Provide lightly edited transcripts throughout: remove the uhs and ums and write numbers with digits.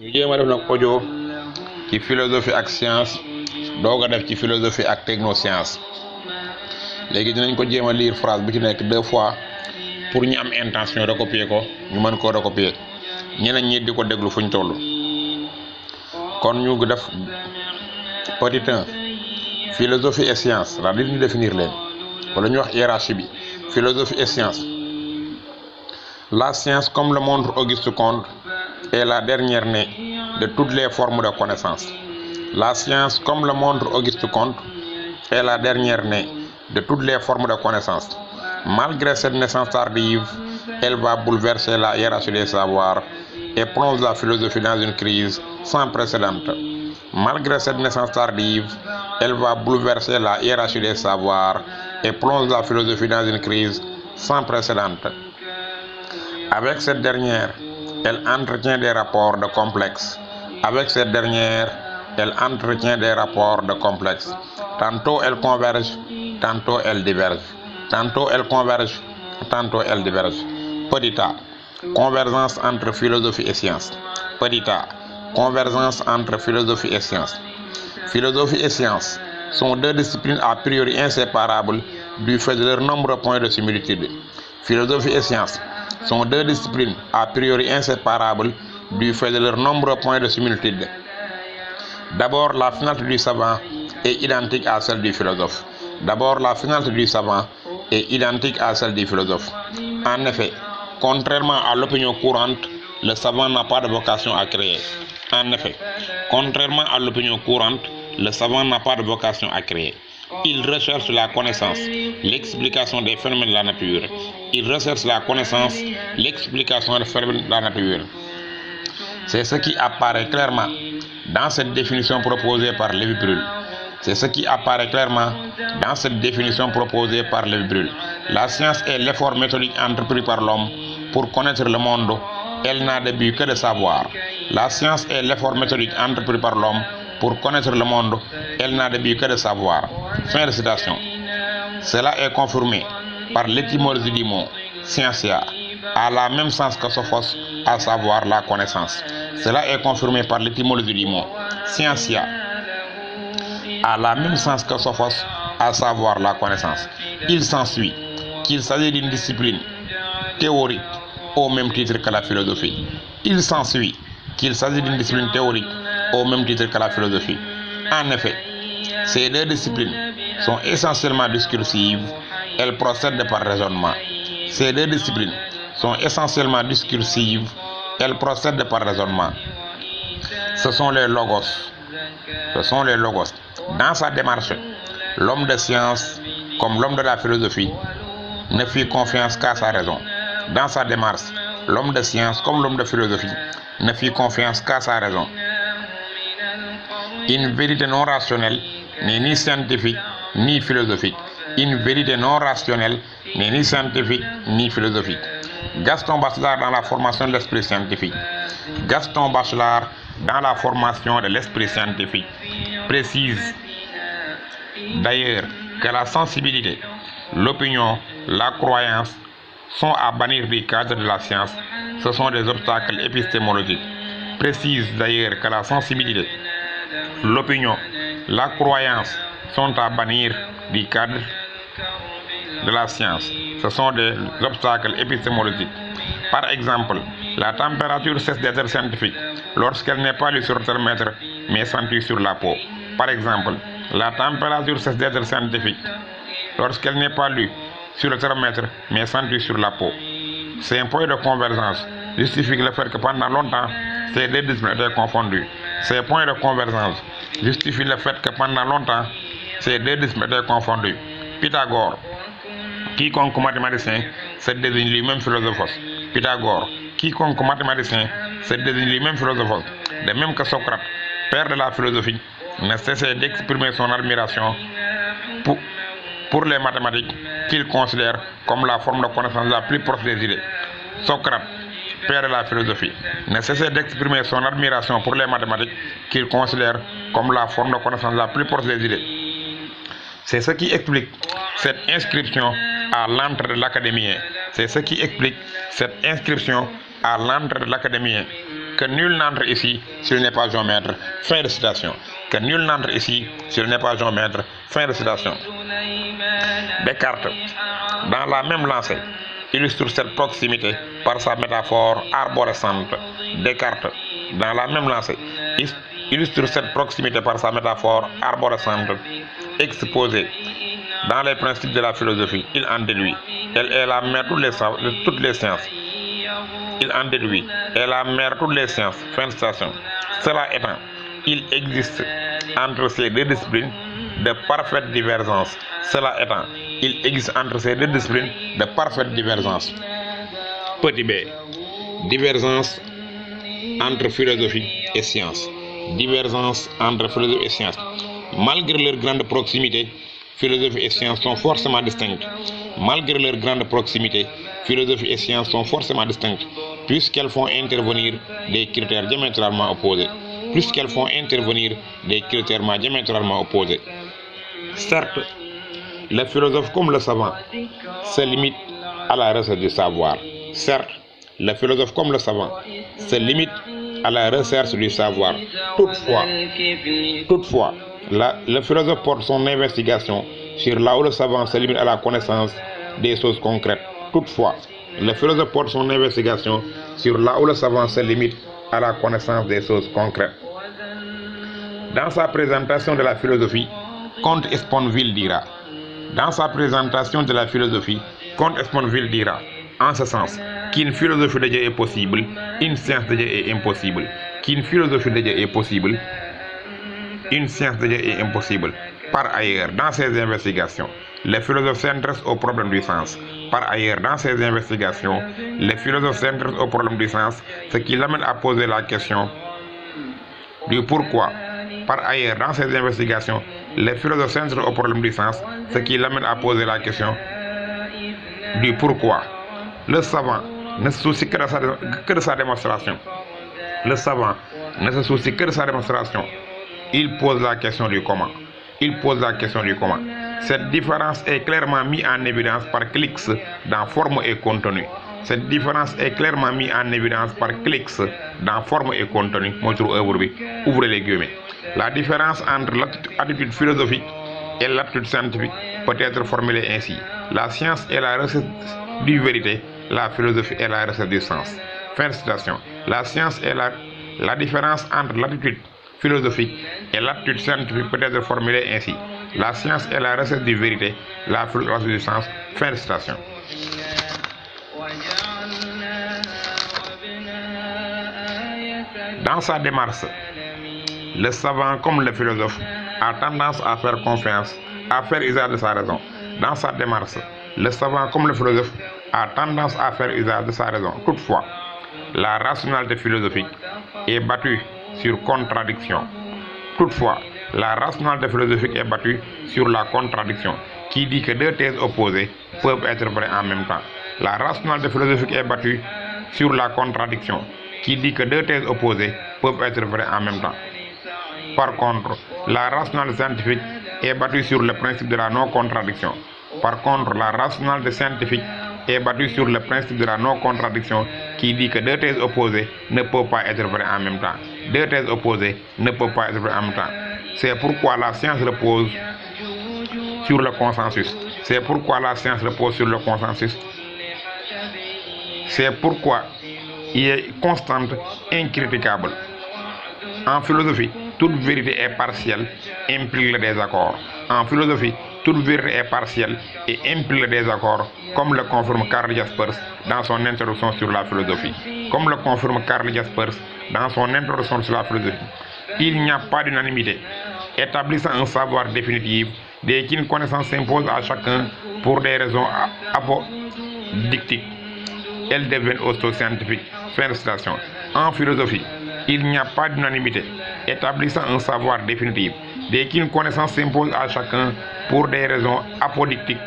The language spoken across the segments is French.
ñu jéem a def nag audio ci philosophie ak science doog a def ci philosophie ak technoscience léegi dinañ ko jéem a lire phrase bu ci nekk 2 fois pour ñu am intention recopier ko ñu mën koo recopier ñeneen ñi di ko déglu fuñ toll. kon ñu def petit 1 philosophie et science la ñu définir leen wala ñu wax hiérarchie bi philosophie et science. La science, comme le montre Auguste Comte, est la dernière née de toutes les formes de connaissance. La science, comme le montre Auguste Comte, est la dernière née de toutes les formes de connaissance. Malgré cette naissance tardive, elle va bouleverser la hiérarchie des savoirs et plonge la philosophie dans une crise sans précédent. Malgré cette naissance tardive, elle va bouleverser la hiérarchie des savoirs et plonge la philosophie dans une crise sans précédent. Avec cette dernière, elle entretient des rapports de complexes. Avec cette dernière, elle entretient des rapports de complexes. Tantôt elle converge, tantôt elle diverge. Tantôt elle converge, tantôt elle diverge. Petit a, convergence entre philosophie et science. Petit a, convergence entre philosophie et science. Philosophie et science sont deux disciplines a priori inséparables du fait de leur nombreux points de similitude. Philosophie et science sont deux disciplines a priori inséparables du fait de leurs nombreux points de similitude. D'abord, la finalité du savant est identique à celle du philosophe. D'abord, la finalité du savant est identique à celle du philosophe. En effet, contrairement à l'opinion courante, le savant n'a pas de vocation à créer. En effet, contrairement à l'opinion courante, le savant n'a pas de vocation à créer. Il recherche la connaissance, l'explication des phénomènes de la nature. Il recherche la connaissance, l'explication des phénomènes de la nature. C'est ce qui apparaît clairement dans cette définition proposée par Lévi-Brul. C'est ce qui apparaît clairement dans cette définition proposée par Lévi-Brul. La science est l'effort méthodique entrepris par l'homme pour connaître le monde. Elle n'a de but que de savoir. La science est l'effort méthodique entrepris par l'homme pour connaître le monde. Elle n'a de but que de savoir. Fin de citation. Cela est confirmé par l'étymologie du mot scientia, a la même sens que sophos, à savoir la connaissance. Cela est confirmé par l'étymologie du mot scientia, a la même sens que sophos, à savoir la connaissance. Il s'ensuit qu'il s'agit d'une discipline théorique au même titre que la philosophie. Il s'ensuit qu'il s'agit d'une discipline théorique au même titre que la philosophie. En effet, ces deux disciplines sont essentiellement discursives, elles procèdent par raisonnement. Ces deux disciplines sont essentiellement discursives, elles procèdent par raisonnement. Ce sont les logos. Ce sont les logos. Dans sa démarche, l'homme de science, comme l'homme de la philosophie, ne fit confiance qu'à sa raison. Dans sa démarche, l'homme de science, comme l'homme de philosophie, ne fit confiance qu'à sa raison. Une vérité non rationnelle n'est ni scientifique ni philosophique. Une vérité non rationnelle n'est ni scientifique ni philosophique. Gaston Bachelard dans la formation de l'esprit scientifique. Gaston Bachelard dans la formation de l'esprit scientifique précise d'ailleurs que la sensibilité, l'opinion, la croyance sont à bannir du cadre de la science. Ce sont des obstacles épistémologiques. Précise d'ailleurs que la sensibilité, l'opinion, la croyance sont à bannir du cadre de la science. Ce sont des obstacles épistémologiques. Par exemple, la température cesse d'être scientifique lorsqu'elle n'est pas lue sur le thermomètre mais sentie sur la peau. Par exemple, la température cesse d'être scientifique lorsqu'elle n'est pas lue sur le thermomètre mais sentie sur la peau. C'est un point de convergence justifie le fait que pendant longtemps, ces deux disciplines étaient confondues. Ces points de convergence justifient le fait que pendant longtemps, ces deux disciplines étaient confondues. Pythagore, quiconque mathématicien, se désigne lui-même philosophos. Pythagore, quiconque mathématicien, se désigne lui-même philosophos. De même que Socrate, père de la philosophie, ne cessait d'exprimer son admiration pour les mathématiques qu'il considère comme la forme de connaissance la plus proche des idées. Socrate, père de la philosophie, ne cessait d'exprimer son admiration pour les mathématiques qu'il considère comme la forme de connaissance la plus proche des idées. C'est ce qui explique cette inscription à l'entrée de l'académien. C'est ce qui explique cette inscription à l'entrée de l'académien Que nul n'entre ici s'il n'est pas géomètre. Fin de citation. Que nul n'entre ici s'il n'est pas géomètre. Fin de citation. Descartes, dans la même lancée, illustre cette proximité par sa métaphore arborescente. Descartes, dans la même lancée, illustre cette proximité par sa métaphore arborescente exposée dans les principes de la philosophie. Il en déduit. Elle est la mère de toutes les sciences. Il en déduit. Elle est la mère de toutes les sciences. Fin de citation. Cela étant, il existe entre ces deux disciplines de parfaite divergence. Cela étant, il existe entre ces deux disciplines de parfaite divergence. Petit b. Divergence entre philosophie et science. Divergence entre philosophie et science. Malgré leur grande proximité, philosophie et science sont forcément distinctes. Malgré leur grande proximité, philosophie et science sont forcément distinctes, puisqu'elles font intervenir des critères diamétralement opposés. Puisqu'elles font intervenir des critères diamétralement opposés. Certes, le philosophe comme le savant se limite à la recherche du savoir. Certes, le philosophe comme le savant se limite à la recherche du savoir. Toutefois, le philosophe porte son investigation sur là où le savant se limite à la connaissance des choses concrètes. Toutefois, le philosophe porte son investigation sur là où le savant se limite à la connaissance des choses concrètes. Dans sa présentation de la philosophie, Comte Sponville dira. Dans sa présentation de la philosophie, Comte Sponville dira, en ce sens, qu'une philosophie de Dieu est possible, une science de Dieu est impossible. Qu'une philosophie de Dieu est possible, une science de Dieu est impossible. Par ailleurs, dans ses investigations, les philosophes s'intéressent au problème du sens. Par ailleurs, dans ses investigations, les philosophes s'intéressent au problème du sens, ce qui l'amène à poser la question du pourquoi. Par ailleurs, dans ses investigations, les philosophes s'intéressent au problème du sens, ce qui l'amène à poser la question du pourquoi. Le savant ne se soucie que de sa démonstration. Le savant ne se soucie que de sa démonstration. Il pose la question du comment. Il pose la question du comment. Cette différence est clairement mise en évidence par Clix dans forme et contenu. Cette différence est clairement mise en évidence par Clix dans forme et contenu. Ouvrez les guillemets. La différence entre l'attitude philosophique et l'attitude scientifique peut être formulée ainsi. La science est la recherche du vérité, la philosophie est la recherche du sens. Fin de citation. La science est la différence entre l'attitude philosophique et l'attitude scientifique peut être formulée ainsi. La science est la recherche du vérité, la philosophie du sens. Fin de citation. Dans sa démarche, le savant comme le philosophe a tendance à faire confiance, à faire usage de sa raison. Dans sa démarche, le savant comme le philosophe a tendance à faire usage de sa raison. Toutefois, la rationalité philosophique est battue sur contradiction. Toutefois, la rationalité philosophique est battue sur la contradiction, qui dit que deux thèses opposées peuvent être vraies en même temps. La rationalité philosophique est battue sur la contradiction, qui dit que deux thèses opposées peuvent être vraies en même temps. Par contre, la rationalité scientifique est battue sur le principe de la non-contradiction. Par contre, la rationalité scientifique est battue sur le principe de la non-contradiction qui dit que deux thèses opposées ne peuvent pas être vraies en même temps. Deux thèses opposées ne peuvent pas être vraies en même temps. C'est pourquoi la science repose sur le consensus. C'est pourquoi la science repose sur le consensus. C'est pourquoi il est constante, incriticable. En philosophie, toute vérité est partielle, implique le désaccord. En philosophie, toute vérité est partielle et implique le désaccord, comme le confirme Karl Jaspers dans son introduction sur la philosophie. Comme le confirme Karl Jaspers dans son introduction sur la philosophie, il n'y a pas d'unanimité établissant un savoir définitif dès qu'une connaissance s'impose à chacun pour des raisons apodictiques. Elles deviennent auto-scientifiques. Fin de citation. En philosophie, il n'y a pas d'unanimité établissant un savoir définitif dès qu'une connaissance s'impose à chacun pour des raisons apodictiques.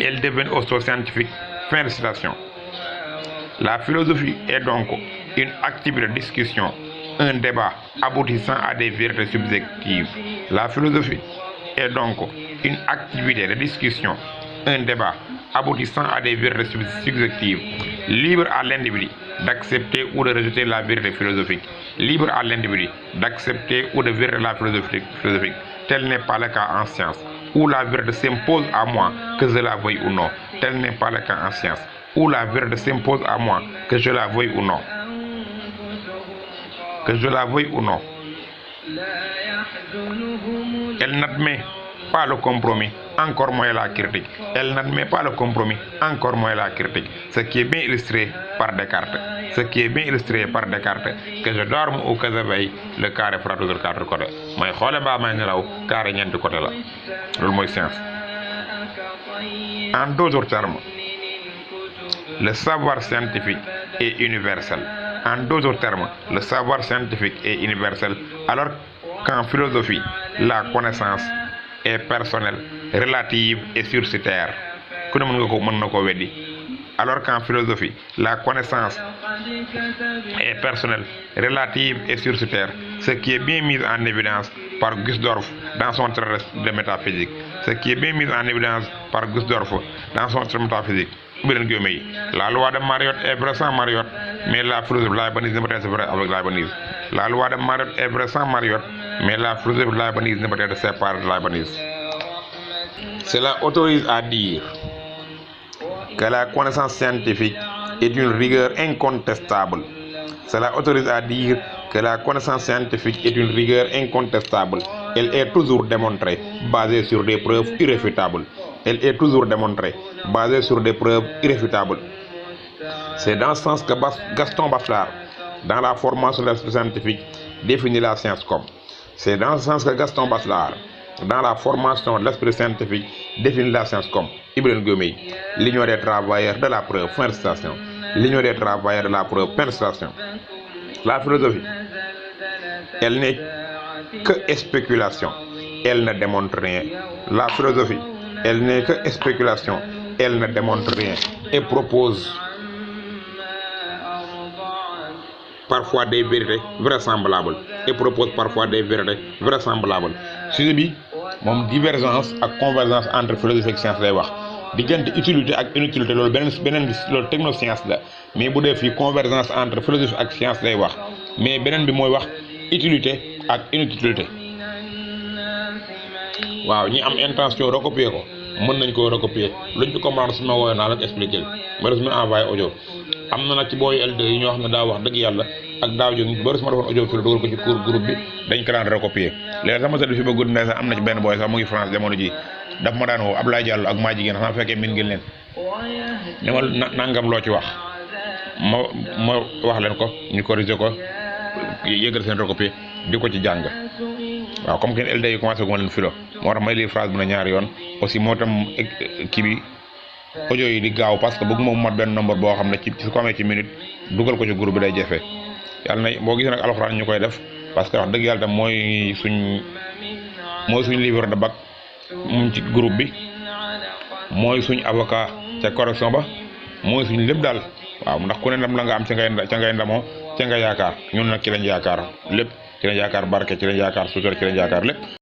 Elles deviennent auto-scientifiques. Fin de citation. La philosophie est donc une activité de discussion, un débat aboutissant à des vérités subjectives. La philosophie est donc une activité de discussion, un débat aboutissant à des vérités subjectives, libre à l'individu d'accepter ou de rejeter la vérité philosophique, libre à l'individu d'accepter ou de vérifier la philosophie philosophique. Tel n'est pas le cas en science, où la vérité s'impose à moi, que je la veuille ou non. Tel n'est pas le cas en science, où la vérité s'impose à moi, que je la veuille ou non. Que je la veuille ou non. Elle n'admet pas le compromis, encore moins la critique. Elle n'admet pas le compromis, encore moins la critique. Ce qui est bien illustré par Descartes. Ce qui est bien illustré par Descartes. Que je dorme ou que je veille, le carré fera toujours 4 côtés. Mooy xoole mbaa may nelaw carré ñeenti côté la. Loolu mooy science. En d'autres termes, le savoir scientifique est universel. En d'autres termes, le savoir scientifique est universel, alors qu'en philosophie, la connaissance est personnelle, relative et sursitaire. Ku ne mën na ko weddi. Alors qu'en philosophie, la connaissance est personnelle, relative et sursitaire, ce qui est bien mis en évidence par Gusdorf dans son traité de métaphysique. Ce qui est bien mis en évidence par Gusdorf dans son traité de métaphysique. La loi de Mariotte est vraie sans Mariotte, mais la philosophie Leibniz ne peut être vraie avec Leibniz. La loi de Mariotte est vraie sans Mariotte, mais la philosophie Leibniz ne peut être séparée de Leibniz. Cela autorise à dire que la connaissance scientifique est une rigueur incontestable. Cela autorise à dire que la connaissance scientifique est une rigueur incontestable. Elle est toujours démontrée, basée sur des preuves irréfutables. Elle est toujours démontrée, basée sur des preuves irréfutables. C'est dans ce sens que Gaston Bachelard, dans la formation de l'esprit scientifique, définit la science comme. C'est dans ce sens que Gaston Bachelard, dans la formation de l'esprit scientifique, définit la science comme Ibrahim Goumey, l'union des travailleurs de la preuve, fin de citation. L'union des travailleurs de la preuve, fin de citation. La philosophie, elle n'est que spéculation, elle ne démontre rien. La philosophie, elle n'est que spéculation, elle ne démontre rien et propose parfois des vérités vraisemblables sujet bi moom divergence ak convergence entre philosophie ak science lay wax. Diggante utilité ak inutilité loolu beneen bi loolu technoscience la, mais bu dee fii convergence entre philosophie ak science lay wax, mais beneen bi mooy wax utilité ak inutilité. waaw ñi am intention recopier ko mën nañ koo recopier luñ ci comprendre su ma woowee naa la ko expliquer ma su ma envoyé audio. am na nag ci booy LD yi ñoo xam ne daa wax dëgg yàlla ak daaw jóg ba su ma defoon audio fii dugal ko ci groupe bi dañ ko daan recopier. léegi sama sët bi fi ba gudd sax am na ci benn booy sax mu ngi France jamono ji daf ma daan woo Ablaye Diallo ak maa jigéen xanaa fekkee min ngeen leen ne ma nangam loo ci wax ma wax leen ko ñu corriger ko yëgal seen recopier di ko ci jàng. waaw comme que LD yi commencé gu ma leen filo moo tax may lire phrase bu ne ñaari yoon aussi moo tam kii bi audio yi di gaaw parce que bëgg moom mat benn nombre boo xam ne ci su ko amee ci minute dugal ko ci groupe bi day jafe. yàlla na boo gisee nag alxuraan ñu koy def parce que wax dëgg yàlla tam mooy suñ livre de bac mu ci groupe bi mooy suñ avocat ca correction ba mooy suñ lépp daal. waaw ndax ku ne ndam la nga am ca ngay ndamoo ca nga yaakaar ñun nag ci lañ yaakaar lépp ci lañ yaakaar barke ci lañ yaakaar sutura ci lañ yaakaar lépp.